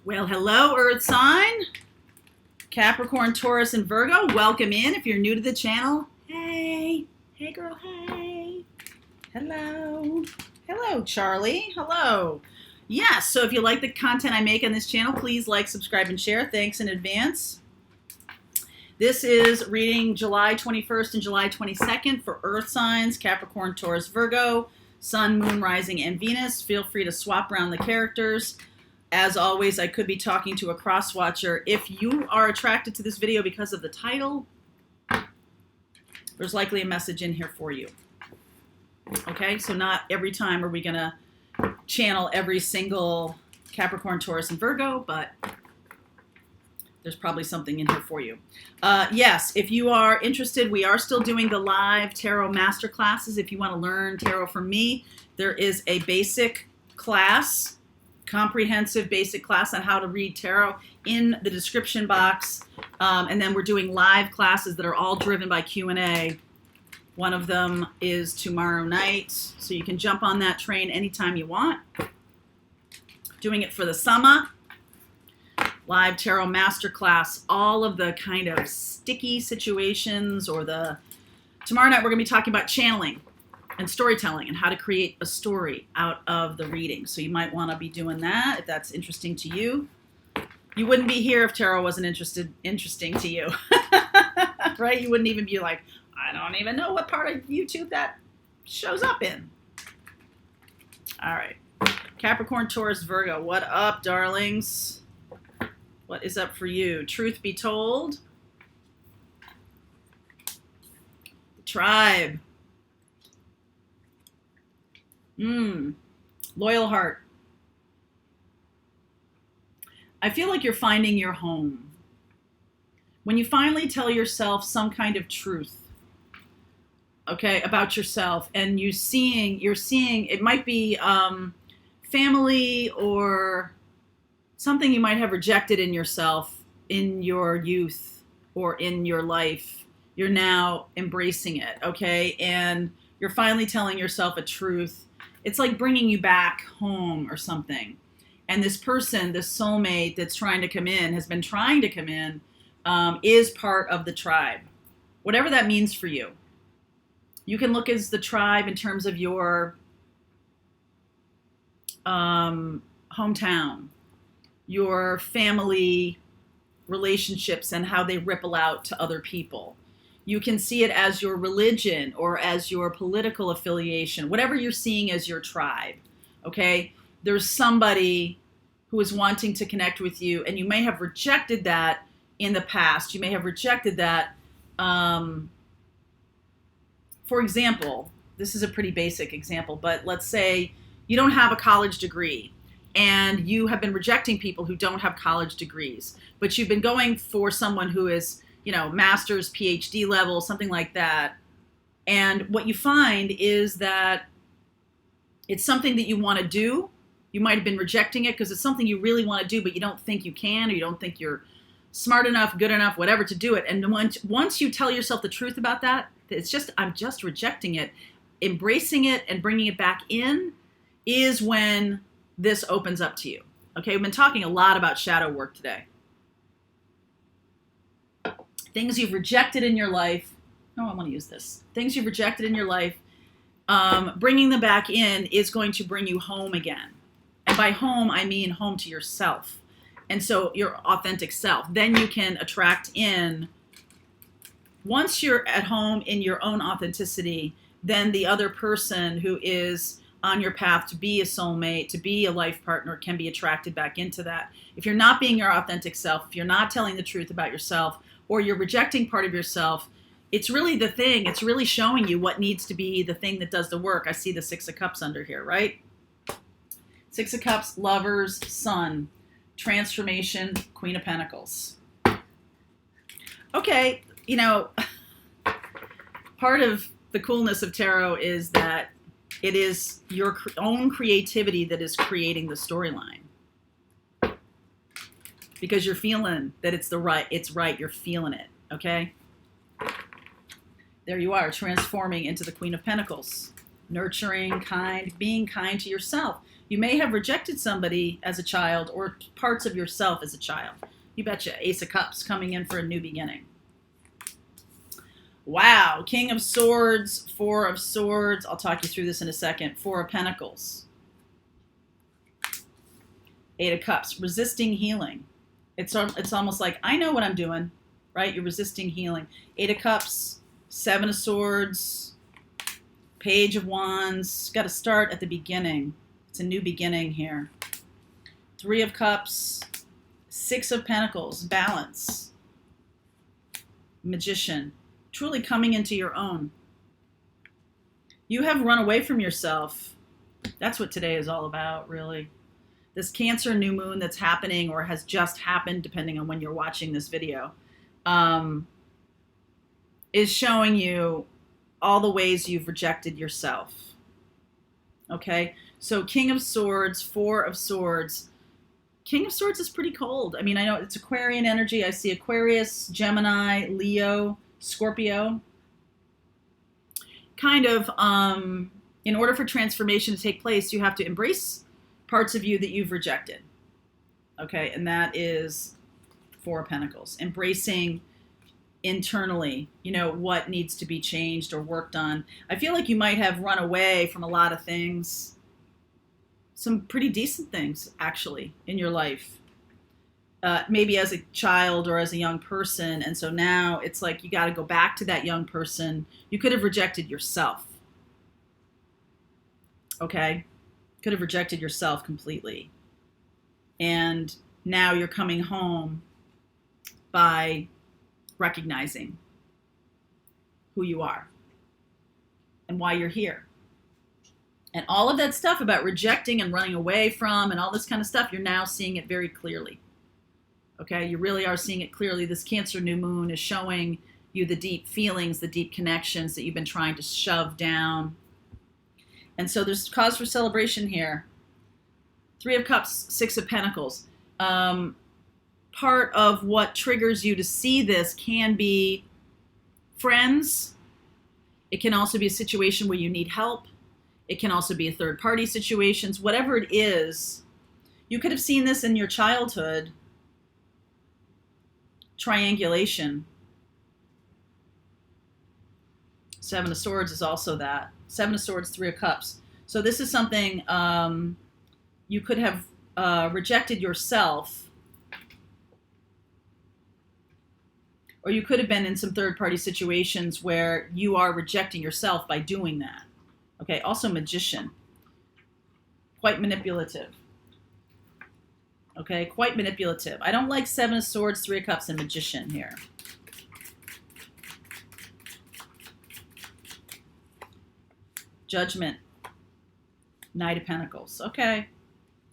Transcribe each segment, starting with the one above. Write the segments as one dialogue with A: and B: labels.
A: Well, hello, Earth sign. Capricorn, Taurus, and Virgo. Welcome in. If you're new to the channel, hey. Hey, girl, hey. Hello. Hello, Charlie. Hello. Yes, so if you like the content I make on this channel, please like, subscribe, and share. Thanks in advance. This is reading July 21st and July 22nd for Earth signs, Capricorn, Taurus, Virgo, Sun, Moon, Rising, and Venus. Feel free to swap around the characters. As always, I could be talking to a cross-watcher. If you are attracted to this video because of the title, there's likely a message in here for you. Okay, so not every time are we going to channel every single Capricorn, Taurus, and Virgo, but there's probably something in here for you. Yes, if you are interested, we are still doing the live tarot master classes. If you want to learn tarot from me, there is a basic class, comprehensive basic class on how to read tarot in the description box. And then we're doing live classes that are all driven by Q&A. One of them is tomorrow night, so you can jump on that train anytime you want. Doing it for the summer. Live tarot masterclass, all of the kind of sticky situations or tomorrow night we're going to be talking about channeling and storytelling and how to create a story out of the reading. So you might want to be doing that if that's interesting to you. You wouldn't be here if tarot wasn't interesting to you, right? You wouldn't even be like, I don't even know what part of YouTube that shows up in. All right. Capricorn, Taurus, Virgo. What up, darlings? What is up for you? Truth be told. The tribe. Loyal heart. I feel like you're finding your home. When you finally tell yourself some kind of truth, okay, about yourself, and you're seeing, it might be family or something you might have rejected in yourself in your youth or in your life. You're now embracing it, okay? And you're finally telling yourself a truth. It's like bringing you back home or something. And this person, this soulmate that's trying to come in, has been trying to come in, is part of the tribe. Whatever that means for you. You can look as the tribe in terms of your hometown, your family relationships and how they ripple out to other people. You can see it as your religion or as your political affiliation, whatever you're seeing as your tribe, okay? There's somebody who is wanting to connect with you, and you may have rejected that in the past. You may have rejected that. For example, this is a pretty basic example, but let's say you don't have a college degree, and you have been rejecting people who don't have college degrees, but you've been going for someone who is, master's, PhD level, something like that. And what you find is that it's something that you want to do. You might have been rejecting it because it's something you really want to do, but you don't think you can, or you don't think you're smart enough, good enough, whatever to do it. And once you tell yourself the truth about that, I'm just rejecting it, embracing it and bringing it back in is when this opens up to you. Okay, we've been talking a lot about shadow work today. Things you've rejected in your life. No, I want to use this. Things you've rejected in your life, bringing them back in is going to bring you home again. And by home, I mean home to yourself. And so your authentic self. Then you can attract in, once you're at home in your own authenticity, then the other person who is on your path to be a soulmate, to be a life partner, can be attracted back into that. If you're not being your authentic self, if you're not telling the truth about yourself, or you're rejecting part of yourself, it's really the thing. It's really showing you what needs to be the thing that does the work. I see the Six of Cups under here, right? Six of Cups, Lovers, Sun, Transformation, Queen of Pentacles. Okay, part of the coolness of tarot is that it is your own creativity that is creating the storyline. Because you're feeling that it's right, you're feeling it, okay? There you are, transforming into the Queen of Pentacles. nurturing, kind, being kind to yourself. You may have rejected somebody as a child or parts of yourself as a child. You betcha. Ace of Cups coming in for a new beginning. Wow. King of Swords, Four of Swords. I'll talk you through this in a second. Four of Pentacles. Eight of Cups. Resisting healing. It's almost like, I know what I'm doing, right? You're resisting healing. Eight of Cups. Seven of Swords. Page of Wands. Got to start at the beginning. It's a new beginning here. Three of Cups. Six of Pentacles. Balance. Magician. Truly coming into your own. You have run away from yourself. That's what today is all about, really. This Cancer new moon that's happening or has just happened, depending on when you're watching this video, is showing you all the ways you've rejected yourself. Okay? So King of Swords, Four of Swords. King of Swords is pretty cold. I mean, I know it's Aquarian energy. I see Aquarius, Gemini, Leo, Scorpio. Kind of, in order for transformation to take place, you have to embrace parts of you that you've rejected. Okay, and that is Four of Pentacles. Embracing internally, you know, what needs to be changed or worked on. I feel like you might have run away from a lot of things. Some pretty decent things, actually, in your life. Maybe as a child or as a young person. And so now it's like you got to go back to that young person. You could have rejected yourself. Okay? Could have rejected yourself completely. And now you're coming home by recognizing who you are and why you're here. And all of that stuff about rejecting and running away from and all this kind of stuff, you're now seeing it very clearly. Okay, you really are seeing it clearly. This Cancer new moon is showing you the deep feelings, the deep connections that you've been trying to shove down. And so there's cause for celebration here. Three of Cups, Six of Pentacles. Part of what triggers you to see this can be friends. It can also be a situation where you need help. It can also be a third-party situations. Whatever it is, you could have seen this in your childhood. Triangulation. Seven of Swords is also that. Seven of Swords, Three of Cups. So this is something you could have rejected yourself, or you could have been in some third-party situations where you are rejecting yourself by doing that. Okay, also Magician. Quite manipulative. Okay, quite manipulative. I don't like Seven of Swords, Three of Cups, and Magician here. Judgment. Knight of Pentacles. Okay.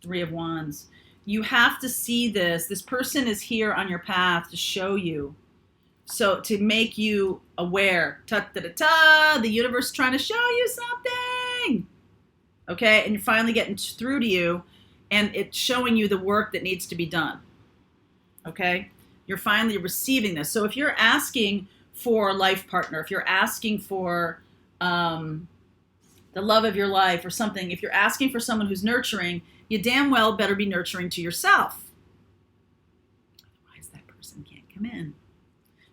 A: Three of Wands. You have to see this. This person is here on your path to show you. So to make you aware. Ta-ta-ta-ta. The universe is trying to show you something. Okay. And you're finally getting through to you. And it's showing you the work that needs to be done. Okay. You're finally receiving this. So if you're asking for a life partner, if you're asking for the love of your life or something, if you're asking for someone who's nurturing, you damn well better be nurturing to yourself. Otherwise, that person can't come in.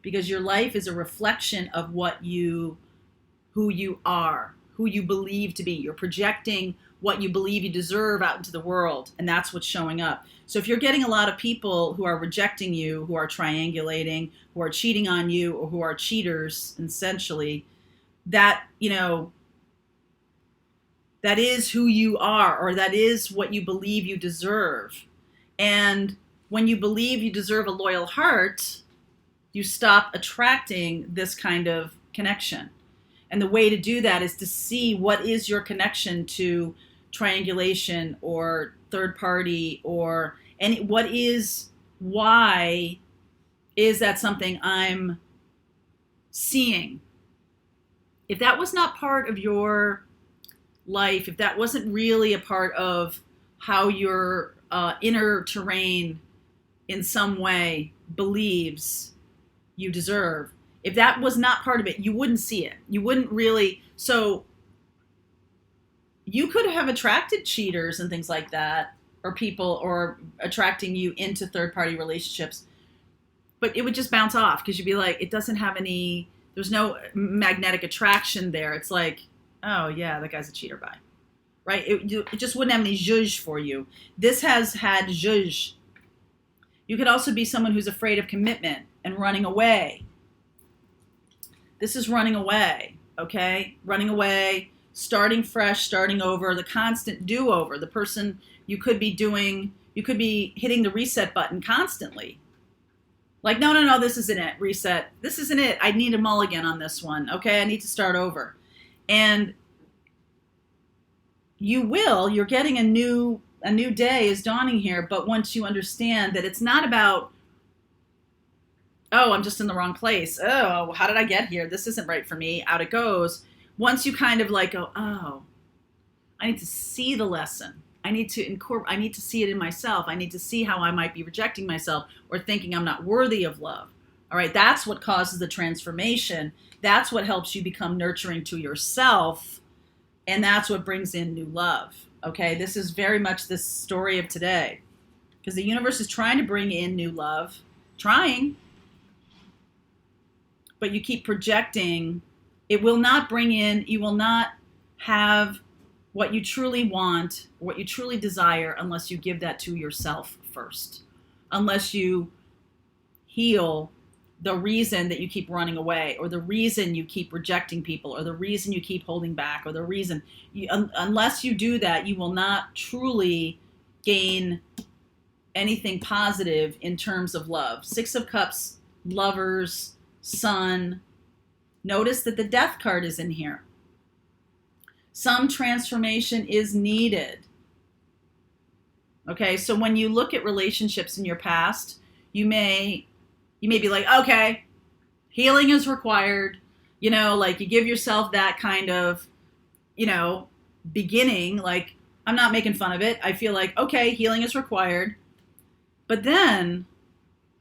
A: Because your life is a reflection of who you are, who you believe to be. You're projecting what you believe you deserve out into the world, and that's what's showing up. So if you're getting a lot of people who are rejecting you, who are triangulating, who are cheating on you, or who are cheaters, essentially, that, you know, that is who you are, or that is what you believe you deserve. And when you believe you deserve a loyal heart, you stop attracting this kind of connection. And the way to do that is to see what is your connection to triangulation or third party, or any, why is that something I'm seeing? If that was not part of your life, if that wasn't really a part of how your inner terrain in some way believes you deserve, if that was not part of it, you wouldn't see it. You wouldn't really. So you could have attracted cheaters and things like that, or people, or attracting you into third-party relationships, but it would just bounce off because you'd be like, it doesn't have any, there's no magnetic attraction there. It's like, oh yeah, that guy's a cheater, bye. Right? It just wouldn't have any zhuzh for you. This has had zhuzh. You could also be someone who's afraid of commitment and running away. This is running away, okay? Running away, starting fresh, starting over, the constant do-over. The person you could be hitting the reset button constantly. Like, no, this isn't it. Reset. This isn't it. I need a mulligan on this one. Okay, I need to start over. And you're getting a new day is dawning here, but once you understand that it's not about, oh, I'm just in the wrong place. Oh, how did I get here? This isn't right for me. Out it goes. Once you kind of like go, oh, I need to see the lesson. I need to see it in myself. I need to see how I might be rejecting myself or thinking I'm not worthy of love. All right, that's what causes the transformation. That's what helps you become nurturing to yourself, and that's what brings in new love. Okay, this is very much the story of today, because the universe is trying to bring in new love, but you keep projecting. It will not bring in, you will not have what you truly want, what you truly desire, unless you give that to yourself first. Unless you heal the reason that you keep running away, or the reason you keep rejecting people, or the reason you keep holding back, or the reason, unless you do that, you will not truly gain anything positive in terms of love. Six of Cups, Lovers, Sun. Notice that the Death card is in here. Some transformation is needed. Okay, so when you look at relationships in your past, you may be like, okay, healing is required. Like you give yourself that kind of, beginning, like, I'm not making fun of it. I feel like, okay, healing is required. But then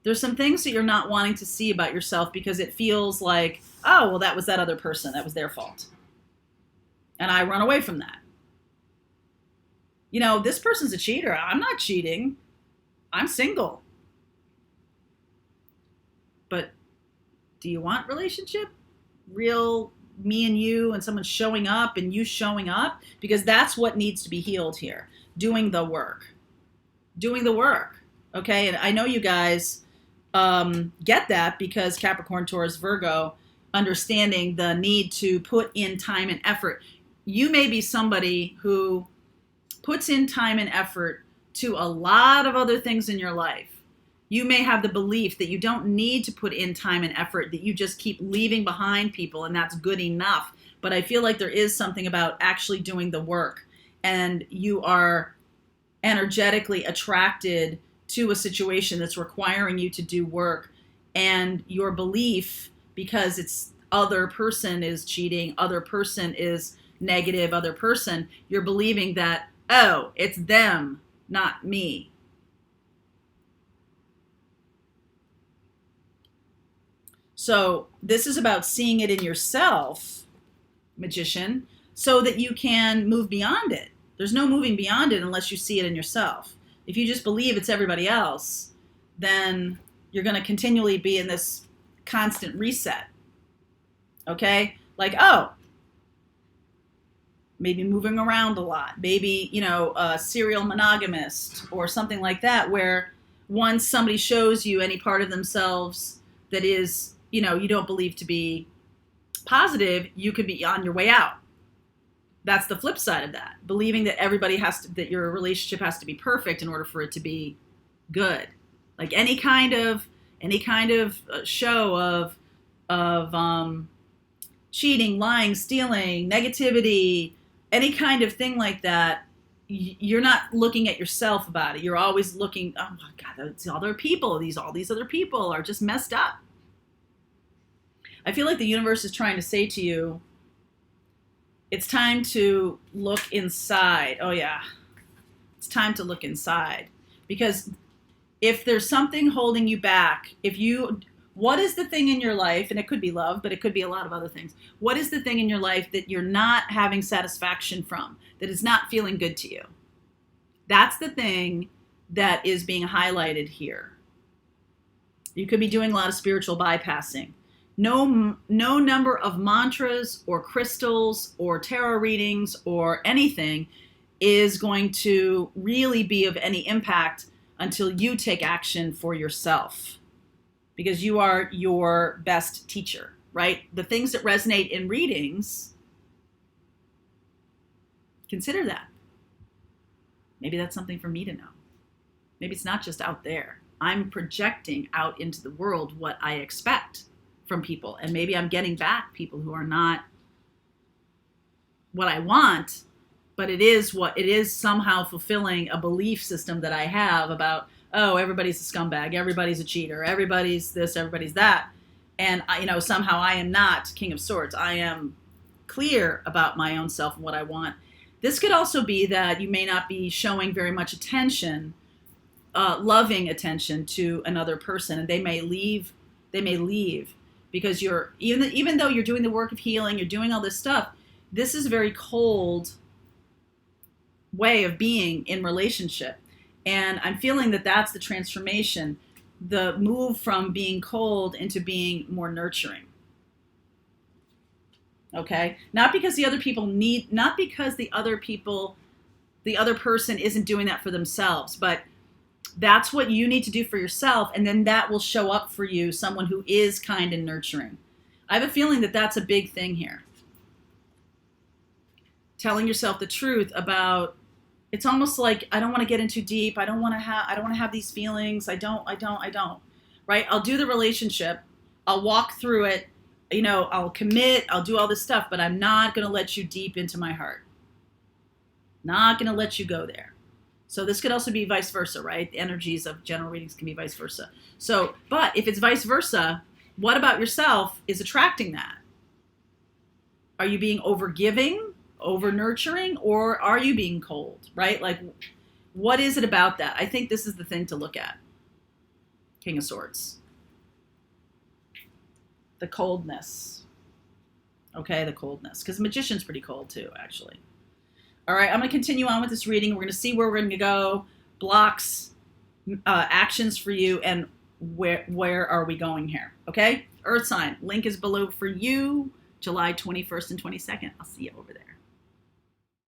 A: there's some things that you're not wanting to see about yourself because it feels like, oh, well, that was that other person. That was their fault. And I run away from that. This person's a cheater. I'm not cheating. I'm single. But do you want relationship? Real me and you, and someone showing up and you showing up? Because that's what needs to be healed here. Doing the work. Okay, and I know you guys get that, because Capricorn, Taurus, Virgo, understanding the need to put in time and effort. You may be somebody who puts in time and effort to a lot of other things in your life. You may have the belief that you don't need to put in time and effort, that you just keep leaving behind people and that's good enough. But I feel like there is something about actually doing the work, and you are energetically attracted to a situation that's requiring you to do work, and your belief, because it's other person is cheating, other person is negative, other person, you're believing that, oh, it's them, not me. So this is about seeing it in yourself, Magician, so that you can move beyond it. There's no moving beyond it unless you see it in yourself. If you just believe it's everybody else, then you're going to continually be in this constant reset. Okay? Like, oh, maybe moving around a lot. Maybe, a serial monogamist or something like that, where once somebody shows you any part of themselves that is, you don't believe to be positive, you could be on your way out. That's the flip side of that. Believing that that your relationship has to be perfect in order for it to be good. Like any kind of show of cheating, lying, stealing, negativity, any kind of thing like that, you're not looking at yourself about it. You're always looking, oh my God, it's other people. All these other people are just messed up. I feel like the universe is trying to say to you, it's time to look inside. Oh yeah, it's time to look inside. Because if there's something holding you back, if you What is the thing in your life, and it could be love, but it could be a lot of other things. What is the thing in your life that you're not having satisfaction from, that is not feeling good to you? That's the thing that is being highlighted here. You could be doing a lot of spiritual bypassing. No number of mantras or crystals or tarot readings or anything is going to really be of any impact until you take action for yourself, because you are your best teacher, right? The things that resonate in readings, consider that. Maybe that's something for me to know. Maybe it's not just out there. I'm projecting out into the world what I expect from people. And maybe I'm getting back people who are not what I want, but it is somehow fulfilling a belief system that I have about, oh, everybody's a scumbag, everybody's a cheater, everybody's this, everybody's that. And somehow I am not King of Swords. I am clear about my own self and what I want. This could also be that you may not be showing very much attention, loving attention to another person, and they may leave because you're, even though you're doing the work of healing, you're doing all this stuff, this is a very cold way of being in relationship. And I'm feeling that that's the transformation, the move from being cold into being more nurturing. Okay? Not because the other person isn't doing that for themselves, but that's what you need to do for yourself, and then that will show up for you, someone who is kind and nurturing. I have a feeling that that's a big thing here. Telling yourself the truth about, it's almost like, I don't want to get in too deep. I don't want to have these feelings. I don't, right? I'll do the relationship. I'll walk through it. I'll commit. I'll do all this stuff, but I'm not going to let you deep into my heart. Not going to let you go there. So this could also be vice versa, right? The energies of general readings can be vice versa. So, but if it's vice versa, what about yourself is attracting that? Are you being over-giving, over-nurturing, or are you being cold, right? Like, what is it about that? I think this is the thing to look at. King of Swords. The coldness. Okay, the coldness. Because the Magician's pretty cold too, actually. All right, I'm going to continue on with this reading. We're going to see where we're going to go, blocks, actions for you, and where are we going here, okay? Earth sign, link is below for you, July 21st and 22nd. I'll see you over there.